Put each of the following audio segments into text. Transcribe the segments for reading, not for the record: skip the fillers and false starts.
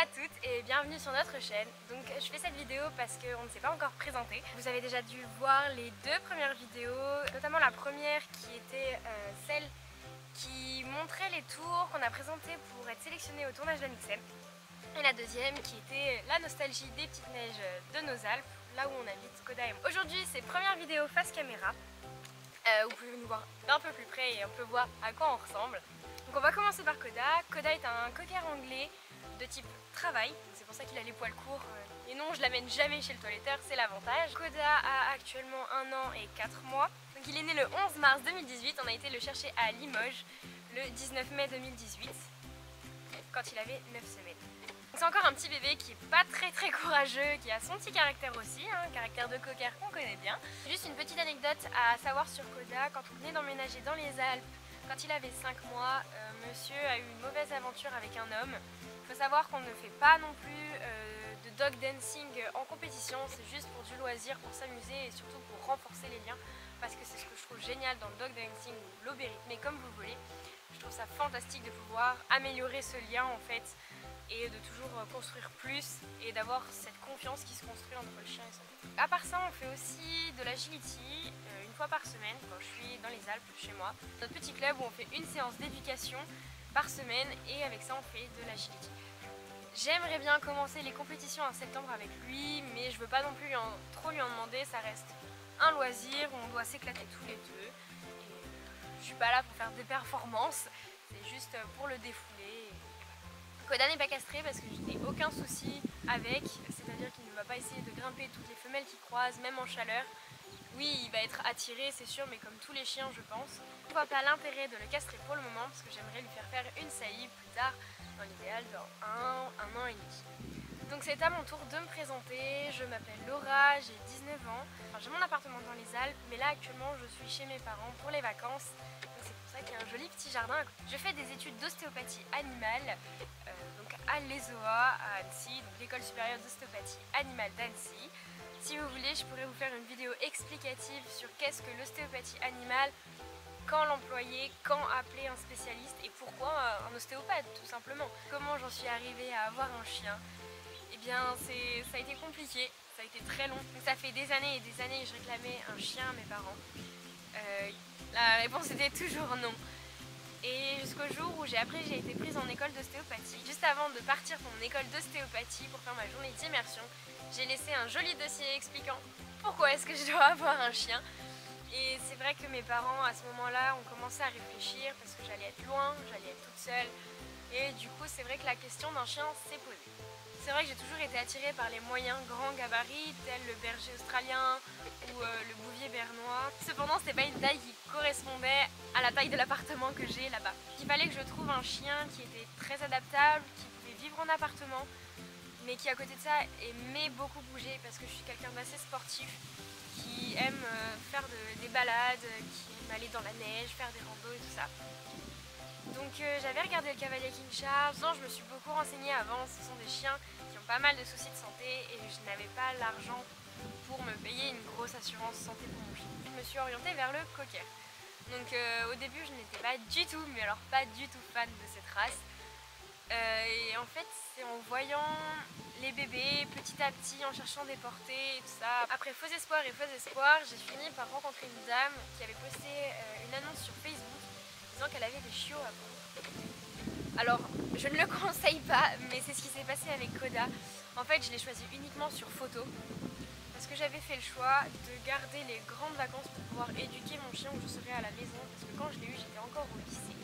à toutes et bienvenue sur notre chaîne. Donc je fais cette vidéo parce qu'on ne s'est pas encore présenté. Vous avez déjà dû voir les deux premières vidéos, notamment la première qui était celle qui montrait les tours qu'on a présentés pour être sélectionnés au tournage d'Amixem. Et la deuxième qui était la nostalgie des petites neiges de nos Alpes, là où on habite, Koda et moi. Aujourd'hui c'est première vidéo face caméra. Vous pouvez nous voir d'un peu plus près et on peut voir à quoi on ressemble. Donc on va commencer par Koda. Koda est un cocker anglais de type travail, c'est pour ça qu'il a les poils courts. Et non, je l'amène jamais chez le toiletteur, c'est l'avantage. Koda a actuellement 1 an et 4 mois. Donc il est né le 11 mars 2018, on a été le chercher à Limoges le 19 mai 2018, quand il avait 9 semaines. C'est encore un petit bébé qui est pas très courageux, qui a son petit caractère aussi, un caractère de cocker qu'on connaît bien. Juste une petite anecdote à savoir sur Koda, quand on venait d'emménager dans les Alpes, quand il avait 5 mois, monsieur a eu une mauvaise aventure avec un homme. Il faut savoir qu'on ne fait pas non plus de dog dancing en compétition, c'est juste pour du loisir, pour s'amuser et surtout pour renforcer les liens, parce que c'est ce que je trouve génial dans le dog dancing ou l'obérythmie, comme vous voulez. Je trouve ça fantastique de pouvoir améliorer ce lien en fait, et de toujours construire plus et d'avoir cette confiance qui se construit entre le chien et son maître. À part ça, on fait aussi de l'agility une fois par semaine quand je suis dans les Alpes chez moi. Notre petit club où on fait une séance d'éducation par semaine et avec ça on fait de l'agility. J'aimerais bien commencer les compétitions en septembre avec lui, mais je veux pas non plus trop lui en demander, ça reste un loisir où on doit s'éclater tous les deux. Et je suis pas là pour faire des performances, c'est juste pour le défouler. Koda n'est pas castré parce que je n'ai aucun souci avec, c'est-à-dire qu'il ne va pas essayer de grimper toutes les femelles qui croisent, même en chaleur. Oui, il va être attiré, c'est sûr, mais comme tous les chiens, je pense. Je ne vois pas l'intérêt de le castrer pour le moment parce que j'aimerais lui faire une saillie plus tard, dans l'idéal dans un an et demi. Donc c'est à mon tour de me présenter, je m'appelle Laura, j'ai 19 ans. Enfin, j'ai mon appartement dans les Alpes, mais là actuellement je suis chez mes parents pour les vacances. Donc c'est pour ça qu'il y a un joli petit jardin. Je fais des études d'ostéopathie animale, donc à l'ESOA à Annecy, donc l'école supérieure d'ostéopathie animale d'Annecy. Si vous voulez, je pourrais vous faire une vidéo explicative sur qu'est-ce que l'ostéopathie animale, quand l'employer, quand appeler un spécialiste et pourquoi un ostéopathe tout simplement. Comment j'en suis arrivée à avoir un chien. Eh bien ça a été compliqué, ça a été très long. Ça fait des années et des années que je réclamais un chien à mes parents. La réponse était toujours non. Et jusqu'au jour où j'ai été prise en école d'ostéopathie. Juste avant de partir pour mon école d'ostéopathie pour faire ma journée d'immersion, j'ai laissé un joli dossier expliquant pourquoi est-ce que je dois avoir un chien. Et c'est vrai que mes parents à ce moment-là ont commencé à réfléchir parce que j'allais être loin, j'allais être toute seule. Et du coup c'est vrai que la question d'un chien s'est posée. C'est vrai que j'ai toujours été attirée par les moyens grands gabarits tels le berger australien ou le bouvier bernois. Cependant c'était pas une taille qui correspondait à la taille de l'appartement que j'ai là-bas. Il fallait que je trouve un chien qui était très adaptable, qui pouvait vivre en appartement, mais qui à côté de ça aimait beaucoup bouger parce que je suis quelqu'un d'assez sportif, qui aime faire des balades, qui aime aller dans la neige, faire des randos et tout ça. Donc j'avais regardé le cavalier King Charles, je me suis beaucoup renseignée avant, ce sont des chiens qui ont pas mal de soucis de santé et je n'avais pas l'argent pour me payer une grosse assurance santé pour mon chien. Je me suis orientée vers le cocker. Donc au début je n'étais pas du tout, mais alors pas du tout fan de cette race. Et en fait c'est en voyant les bébés petit à petit, en cherchant des portées et tout ça. Après faux espoir et faux espoir, j'ai fini par rencontrer une dame qui avait posté une annonce sur Facebook disant qu'elle avait des chiots à vendre. Alors je ne le conseille pas, mais c'est ce qui s'est passé avec Koda. En fait je l'ai choisi uniquement sur photo parce que j'avais fait le choix de garder les grandes vacances pour pouvoir éduquer mon chien où je serais à la maison, parce que quand je l'ai eu j'étais encore au lycée.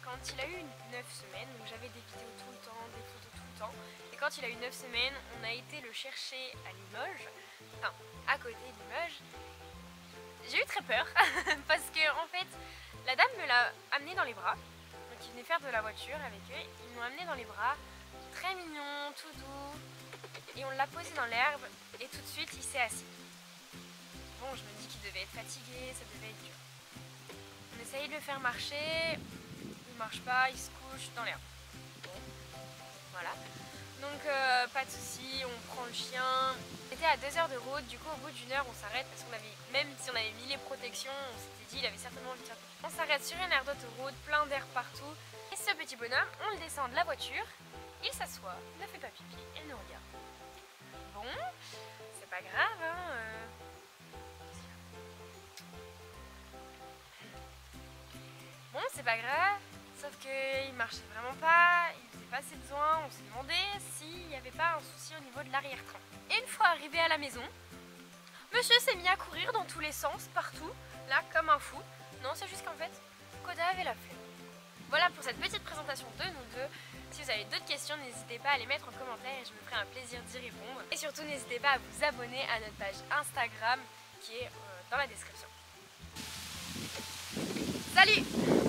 Quand il a eu 9 semaines, donc j'avais des vidéos tout le temps, des photos tout le temps, et quand il a eu 9 semaines, on a été le chercher à Limoges, enfin à côté de Limoges. J'ai eu très peur parce que en fait la dame me l'a amené dans les bras, donc ils venaient faire de la voiture avec eux, ils m'ont amené dans les bras, très mignon, tout doux, et on l'a posé dans l'herbe et tout de suite il s'est assis. Bon, je me dis qu'il devait être fatigué, ça devait être dur. On essayait de le faire marcher, il marche pas, il se couche dans l'herbe. Bon, voilà. Donc pas de soucis, on prend le chien. On était à 2 heures de route, du coup au bout d'1 heure on s'arrête parce qu'on avait, même si on avait mis les protections, on s'était dit il avait certainement envie de faire. On s'arrête sur une aire d'autoroute, plein d'air partout. Et ce petit bonhomme, on le descend de la voiture Il s'assoit, ne fait pas pipi et nous regarde. Bon, c'est pas grave, hein. Bon, c'est pas grave, sauf qu'il marchait vraiment pas, il faisait pas assez besoin, on s'est demandé s'il n'y avait pas un souci au niveau de l'arrière-train. Et une fois arrivé à la maison, monsieur s'est mis à courir dans tous les sens, partout, là, comme un fou. Non, c'est juste qu'en fait, Koda avait la flemme. Voilà pour cette petite présentation de nous deux. Si vous avez d'autres questions, n'hésitez pas à les mettre en commentaire et je me ferai un plaisir d'y répondre. Et surtout, n'hésitez pas à vous abonner à notre page Instagram qui est dans la description. Salut!